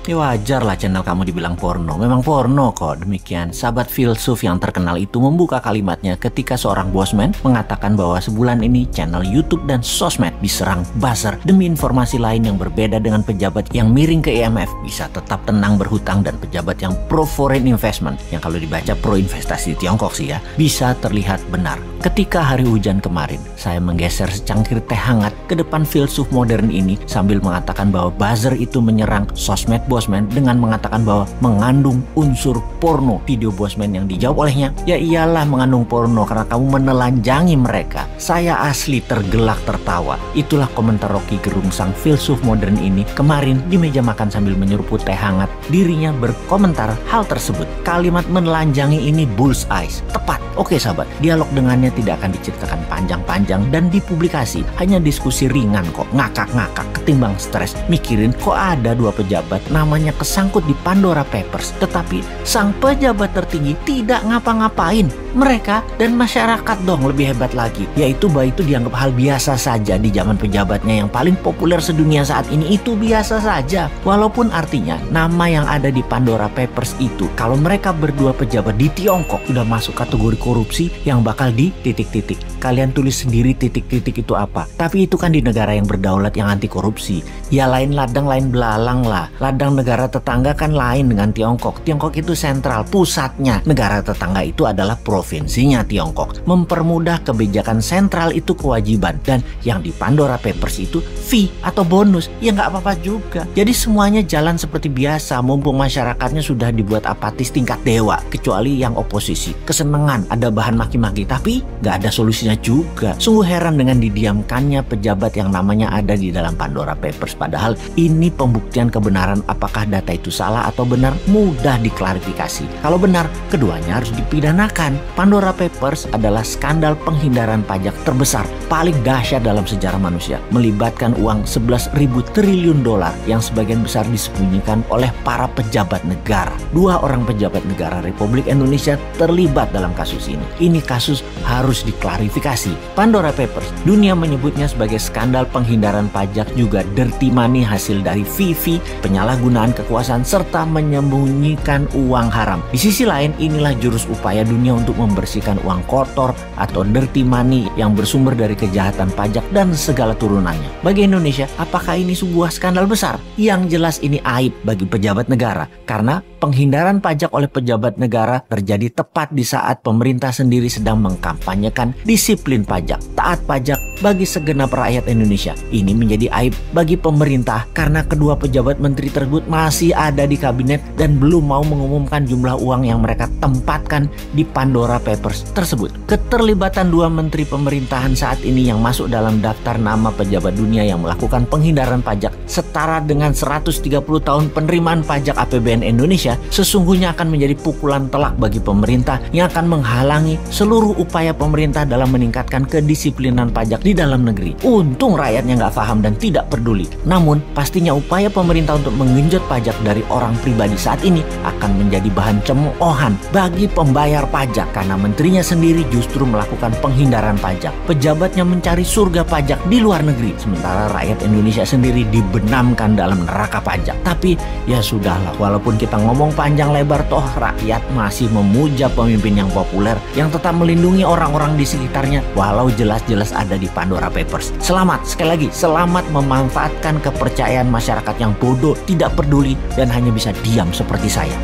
Ya wajar lah channel kamu dibilang porno. Memang porno kok. Demikian, sahabat filsuf yang terkenal itu membuka kalimatnya ketika seorang bosman mengatakan bahwa sebulan ini channel YouTube dan sosmed diserang buzzer demi informasi lain yang berbeda dengan pejabat yang miring ke IMF bisa tetap tenang berhutang dan pejabat yang pro foreign investment, yang kalau dibaca pro investasi di Tiongkok sih ya, bisa terlihat benar. Ketika hari hujan kemarin, saya menggeser secangkir teh hangat ke depan filsuf modern ini sambil mengatakan bahwa buzzer itu menyerang sosmed bosman dengan mengatakan bahwa mengandung unsur porno. Video bosman yang dijawab olehnya, ya iyalah mengandung porno karena kamu menelanjangi mereka. Saya asli tergelak tertawa. Itulah komentar Rocky Gerung sang filsuf modern ini kemarin di meja makan sambil menyeruput teh hangat. Dirinya berkomentar hal tersebut. Kalimat menelanjangi ini bullseye, tepat. Oke sahabat, dialog dengannya tidak akan diceritakan panjang-panjang dan dipublikasi. Hanya diskusi ringan kok, ngakak-ngakak ketimbang stres mikirin kok ada dua pejabat namanya kesangkut di Pandora Papers, tetapi sang pejabat tertinggi tidak ngapa-ngapain. Mereka dan masyarakat dong lebih hebat lagi, yaitu bahwa itu dianggap hal biasa saja di zaman pejabatnya yang paling populer sedunia saat ini. Itu biasa saja, walaupun artinya nama yang ada di Pandora Papers itu kalau mereka berdua pejabat di Tiongkok sudah masuk kategori korupsi yang bakal di titik-titik. Kalian tulis sendiri titik-titik itu apa. Tapi itu kan di negara yang berdaulat yang anti korupsi. Ya lain ladang lain belalang lah. Ladang negara tetangga kan lain dengan Tiongkok. Tiongkok itu sentral, pusatnya. Negara tetangga itu adalah provinsinya Tiongkok. Mempermudah kebijakan sentral itu kewajiban. Dan yang di Pandora Papers itu fee atau bonus. Ya nggak apa-apa juga. Jadi semuanya jalan seperti biasa. Mumpung masyarakatnya sudah dibuat apatis tingkat dewa. Kecuali yang oposisi. Kesenangan ada bahan maki-maki, tapi nggak ada solusinya juga. Sungguh heran dengan didiamkannya pejabat yang namanya ada di dalam Pandora Papers. Padahal ini pembuktian kebenaran apakah data itu salah atau benar mudah diklarifikasi. Kalau benar, keduanya harus dipidanakan. Pandora Papers adalah skandal penghindaran pajak terbesar paling dahsyat dalam sejarah manusia. Melibatkan uang 11.000 triliun dolar yang sebagian besar disembunyikan oleh para pejabat negara. Dua orang pejabat negara Republik Indonesia terlibat dalam kasus ini. Ini kasus harus diklarifikasi. Pandora Papers, dunia menyebutnya sebagai skandal penghindaran pajak, juga dirty money hasil dari fee, penyalahgunaan kekuasaan, serta menyembunyikan uang haram. Di sisi lain, inilah jurus upaya dunia untuk membersihkan uang kotor atau dirty money yang bersumber dari kejahatan pajak dan segala turunannya. Bagi Indonesia, apakah ini sebuah skandal besar? Yang jelas ini aib bagi pejabat negara, karena penghindaran pajak oleh pejabat negara terjadi tepat di saat pemerintah sendiri sedang mengkampanyekan disiplin pajak, taat pajak bagi segenap rakyat Indonesia. Ini menjadi aib bagi pemerintah karena kedua pejabat menteri tersebut masih ada di kabinet dan belum mau mengumumkan jumlah uang yang mereka tempatkan di Pandora Papers tersebut. Keterlibatan dua menteri pemerintahan saat ini yang masuk dalam daftar nama pejabat dunia yang melakukan penghindaran pajak setara dengan 130 tahun penerimaan pajak APBN Indonesia sesungguhnya akan menjadi pukulan telak bagi pemerintah yang akan menghalangi seluruh upaya pemerintah dalam meningkatkan kedisiplinan pajak di dalam negeri. Untung rakyatnya nggak paham dan tidak peduli. Namun pastinya upaya pemerintah untuk menggenjot pajak dari orang pribadi saat ini akan menjadi bahan cemoohan bagi pembayar pajak karena menterinya sendiri justru melakukan penghindaran pajak. Pejabatnya mencari surga pajak di luar negeri, sementara rakyat Indonesia sendiri dibenamkan dalam neraka pajak. Tapi ya sudahlah, walaupun kita ngomong panjang lebar, toh rakyat masih memuja pemimpin yang populer yang tetap melindungi orang-orang di sekitarnya walau jelas-jelas ada di Pandora Papers. Selamat, sekali lagi selamat memanfaatkan kepercayaan masyarakat yang bodoh, tidak peduli dan hanya bisa diam seperti saya.